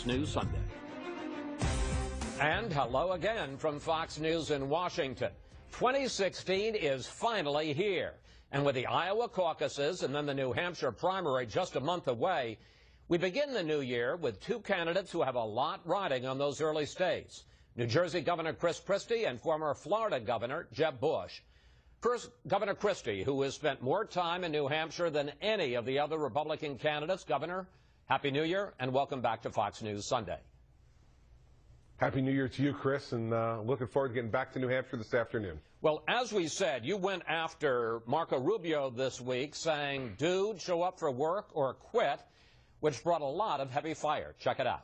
Fox News Sunday. And hello again from Fox News in Washington. 2016 is finally here. And with the Iowa caucuses and then the New Hampshire primary just a month away, we begin the new year with two candidates who have a lot riding on those early states. New Jersey Governor Chris Christie and former Florida Governor Jeb Bush. First, Governor Christie, who has spent more time in New Hampshire than any of the other Republican candidates. Governor, Happy New Year and welcome back to Fox News Sunday. Happy New Year to you, Chris, and looking forward to getting back to New Hampshire this afternoon. Well, as we said, you went after Marco Rubio this week saying, dude, show up for work or quit, which brought a lot of heavy fire. Check it out.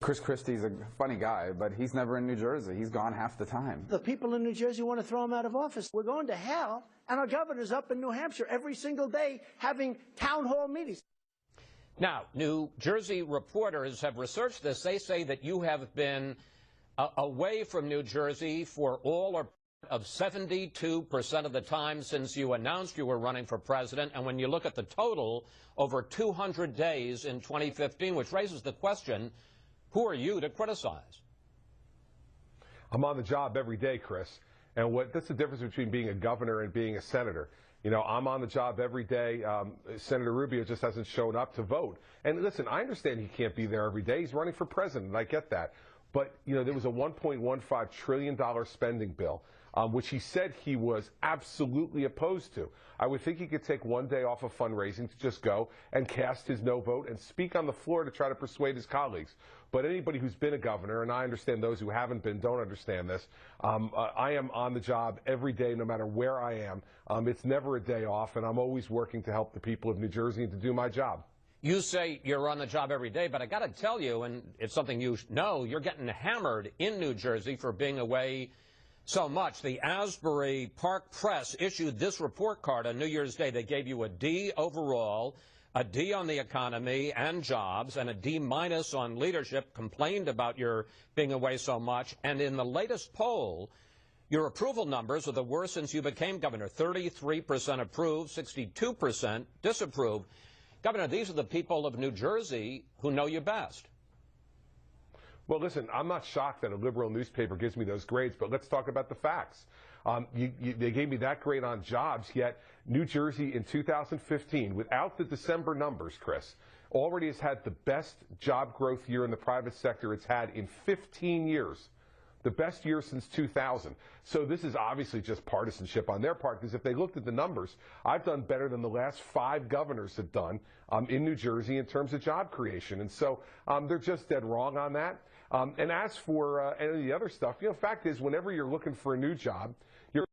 Chris Christie's a funny guy, but he's never in New Jersey. He's gone half the time. The people in New Jersey want to throw him out of office. We're going to hell, and our governor's up in New Hampshire every single day having town hall meetings. Now, New Jersey reporters have researched this. They say that you have been away from New Jersey for all or part of 72% of the time since you announced you were running for president. And when you look at the total, over 200 days in 2015, which raises the question, who are you to criticize? I'm on the job every day, Chris. And that's the difference between being a governor and being a senator. You know, I'm on the job every day. Senator Rubio just hasn't shown up to vote. And listen, I understand he can't be there every day. He's running for president, and I get that. But, you know, there was a $1.15 trillion spending bill, which he said he was absolutely opposed to. I would think he could take one day off of fundraising to just go and cast his no vote and speak on the floor to try to persuade his colleagues. But anybody who's been a governor, and I understand those who haven't been don't understand this, I am on the job every day no matter where I am. It's never a day off, and I'm always working to help the people of New Jersey and to do my job. You say you're on the job every day, but I got to tell you, and it's something you know, you're getting hammered in New Jersey for being away so much. The Asbury Park Press issued this report card on New Year's Day. They gave you a D overall, a D on the economy and jobs, and a D- on leadership, complained about your being away so much. And in the latest poll, your approval numbers are the worst since you became governor. 33% approved, 62% disapproved. Governor, these are the people of New Jersey who know you best. Well, listen, I'm not shocked that a liberal newspaper gives me those grades, but let's talk about the facts. They gave me that grade on jobs, yet New Jersey in 2015, without the December numbers, Chris, already has had the best job growth year in the private sector it's had in 15 years. The best year since 2000. So this is obviously just partisanship on their part, because if they looked at the numbers, I've done better than the last 5 governors have done in New Jersey in terms of job creation. And so they're just dead wrong on that. And as for any of the other stuff, you know, the fact is, whenever you're looking for a new job, your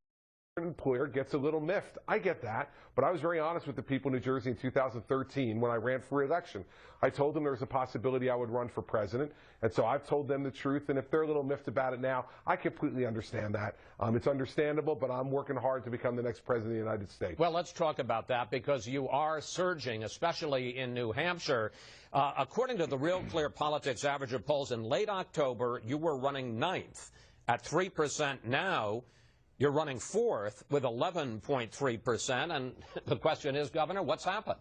employer gets a little miffed. I get that, but I was very honest with the people in New Jersey in 2013 when I ran for re-election. I told them there was a possibility I would run for president, and so I've told them the truth, and if they're a little miffed about it now, I completely understand that. It's understandable, but I'm working hard to become the next president of the United States. Well, let's talk about that, because you are surging, especially in New Hampshire. According to the Real Clear Politics average of polls in late October, you were running 9th at 3%. Now you're running 4th with 11.3%. And the question is, Governor, what's happened?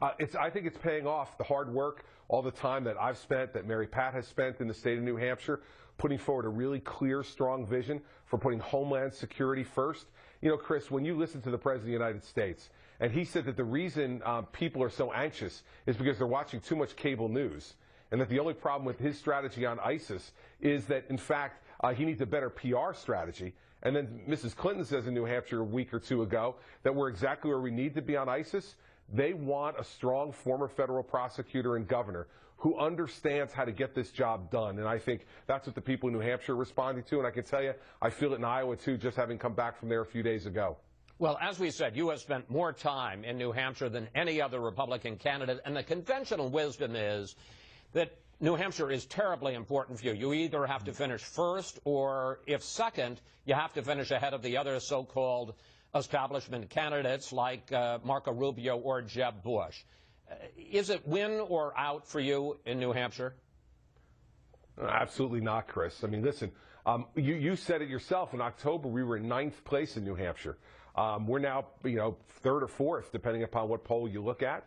I think it's paying off. The hard work, all the time that I've spent, that Mary Pat has spent in the state of New Hampshire, putting forward a really clear, strong vision for putting Homeland Security first. You know, Chris, when you listen to the President of the United States, and he said that the reason people are so anxious is because they're watching too much cable news, and that the only problem with his strategy on ISIS is that, in fact, he needs a better PR strategy. And then Mrs. Clinton says in New Hampshire a week or two ago that we're exactly where we need to be on ISIS. They want a strong former federal prosecutor and governor who understands how to get this job done. And I think that's what the people in New Hampshire are responding to. And I can tell you, I feel it in Iowa, too, just having come back from there a few days ago. Well, as we said, you have spent more time in New Hampshire than any other Republican candidate. And the conventional wisdom is that New Hampshire is terribly important for you. You either have to finish first, or if second, you have to finish ahead of the other so-called establishment candidates like Marco Rubio or Jeb Bush. Is it win or out for you in New Hampshire? Absolutely not, Chris. I mean, listen, you said it yourself. In October, we were in 9th place in New Hampshire. We're now, third or fourth, depending upon what poll you look at.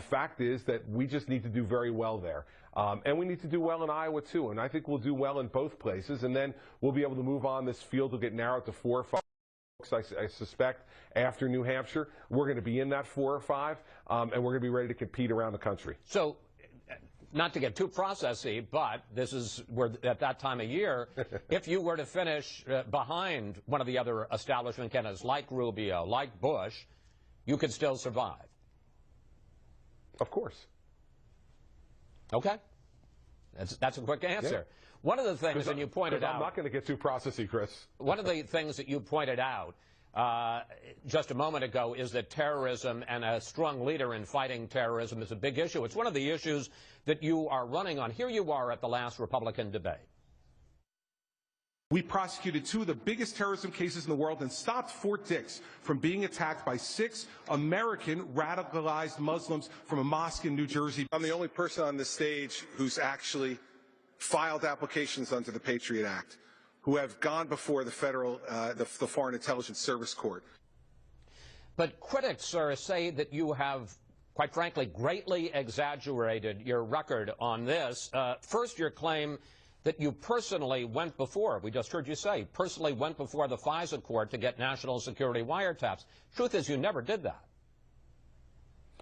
Fact is that we just need to do very well there. And we need to do well in Iowa, too. And I think we'll do well in both places. And then we'll be able to move on. This field will get narrowed to 4 or 5. I suspect after New Hampshire, we're going to be in that 4 or 5, and we're going to be ready to compete around the country. So, not to get too processy, but this is where at that time of year, if you were to finish behind one of the other establishment candidates, like Rubio, like Bush, you could still survive. Of course. Okay. That's a quick answer. Yeah. One of the things, and you pointed out... I'm not going to get too processy, Chris. One of the things that you pointed out just a moment ago is that terrorism and a strong leader in fighting terrorism is a big issue. It's one of the issues that you are running on. Here you are at the last Republican debate. We prosecuted 2 of the biggest terrorism cases in the world and stopped Fort Dix from being attacked by 6 American radicalized Muslims from a mosque in New Jersey. I'm the only person on this stage who's actually filed applications under the Patriot Act, who have gone before the federal, the Foreign Intelligence Service Court. But critics, sir, say that you have, quite frankly, greatly exaggerated your record on this. First, your claim that you personally went before, we just heard you say, personally went before the FISA court to get national security wiretaps. Truth is, you never did that.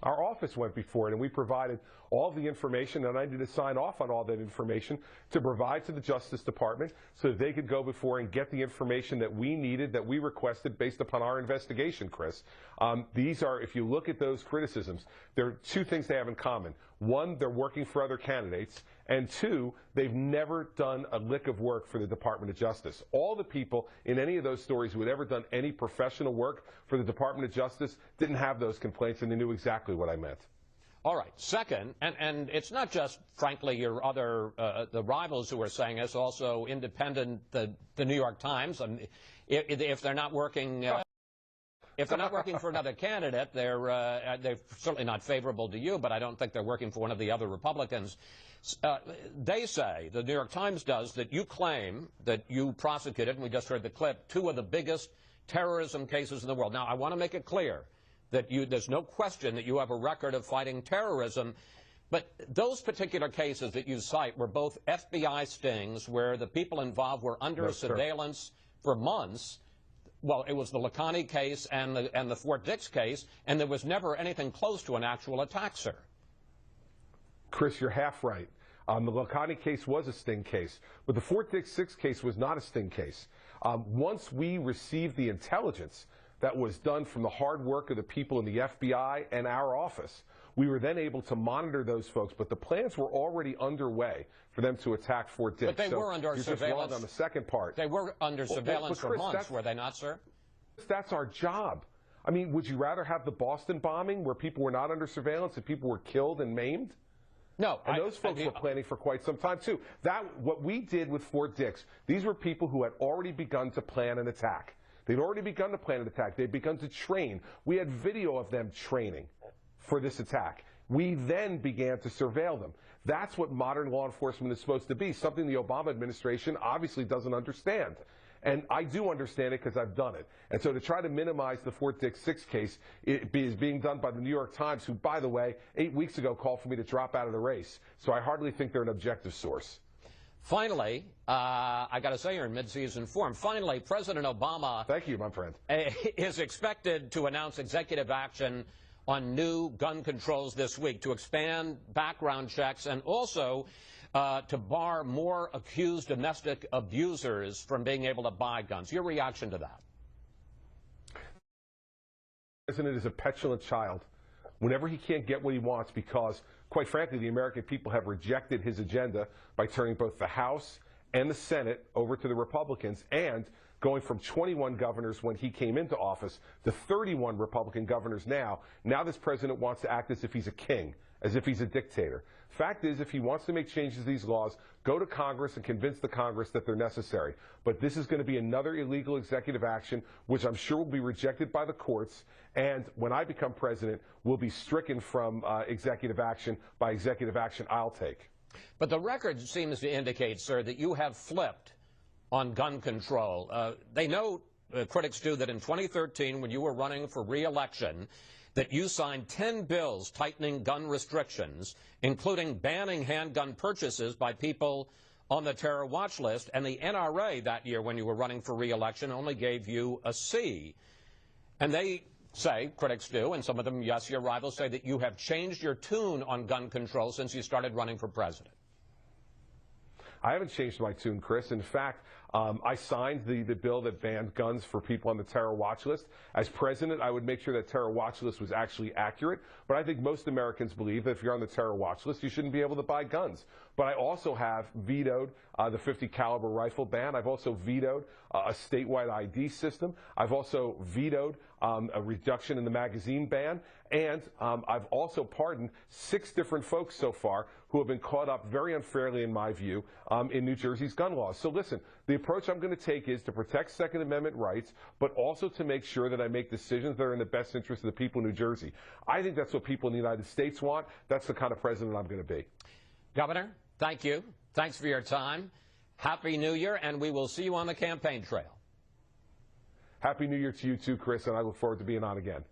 Our office went before it, and we provided all the information, and I need to sign off on all that information to provide to the Justice Department so that they could go before and get the information that we needed, that we requested based upon our investigation, Chris. These are, if you look at those criticisms, there are 2 things they have in common. 1, they're working for other candidates, and 2, they've never done a lick of work for the Department of Justice. All the people in any of those stories who had ever done any professional work for the Department of Justice didn't have those complaints, and they knew exactly what I meant. All right. Second, and it's not just, frankly, your other, the rivals who are saying this, also independent, the New York Times. If they're not working... If they're not working for another candidate, they're certainly not favorable to you, but I don't think they're working for one of the other Republicans. They say, the New York Times does, that you claim that you prosecuted, and we just heard the clip, 2 of the biggest terrorism cases in the world. Now, I want to make it clear that there's no question that you have a record of fighting terrorism, but those particular cases that you cite were both FBI stings where the people involved were under surveillance for months. Well, it was the Lakhani case and the Fort Dix case, and there was never anything close to an actual attack, sir. Chris, you're half right. The Lakhani case was a sting case, but the Fort Dix 6 case was not a sting case. Once we received the intelligence that was done from the hard work of the people in the FBI and our office, we were then able to monitor those folks, but the plans were already underway for them to attack Fort Dix. But they were under surveillance. You're just wrong on the second part. They were under surveillance for months, were they not, sir? That's our job. I mean, would you rather have the Boston bombing where people were not under surveillance and people were killed and maimed? No. And those folks were planning for quite some time, too. What we did with Fort Dix, these were people who had already begun to plan an attack. They'd already begun to plan an attack. They'd begun to train. We had video of them training for this attack. We then began to surveil them. That's what modern law enforcement is supposed to be, something the Obama administration obviously doesn't understand. And I do understand it because I've done it. And so to try to minimize the Fort Dix 6 case is being done by the New York Times, who, by the way, 8 weeks ago called for me to drop out of the race. So I hardly think they're an objective source. Finally, I got to say you're in mid-season form. Finally, President Obama... Thank you, my friend. ...is expected to announce executive action on new gun controls this week to expand background checks and also to bar more accused domestic abusers from being able to buy guns. Your reaction to that? The president is a petulant child. Whenever he can't get what he wants because, quite frankly, the American people have rejected his agenda by turning both the House and the Senate over to the Republicans and going from 21 governors when he came into office to 31 Republican governors now. Now this president wants to act as if he's a king, as if he's a dictator. Fact is, if he wants to make changes to these laws, go to Congress and convince the Congress that they're necessary. But this is going to be another illegal executive action, which I'm sure will be rejected by the courts. And when I become president, will be stricken from executive action by executive action I'll take. But the record seems to indicate, sir, that you have flipped on gun control. They know critics do, that in 2013, when you were running for re-election, that you signed 10 bills tightening gun restrictions, including banning handgun purchases by people on the terror watch list, and the NRA that year when you were running for re-election only gave you a C. And they say, critics do, and some of them, yes, your rivals, say that you have changed your tune on gun control since you started running for president. I haven't changed my tune, Chris. In fact, I signed the bill that banned guns for people on the terror watch list. As president, I would make sure that terror watch list was actually accurate. But I think most Americans believe that if you're on the terror watch list, you shouldn't be able to buy guns. But I also have vetoed the 50 caliber rifle ban. I've also vetoed a statewide ID system. I've also vetoed a reduction in the magazine ban. And I've also pardoned 6 different folks so far who have been caught up very unfairly, in my view, in New Jersey's gun laws. So listen, the approach I'm going to take is to protect Second Amendment rights, but also to make sure that I make decisions that are in the best interest of the people of New Jersey. I think that's what people in the United States want. That's the kind of president I'm going to be. Governor, thank you. Thanks for your time. Happy New Year, and we will see you on the campaign trail. Happy New Year to you too, Chris, and I look forward to being on again.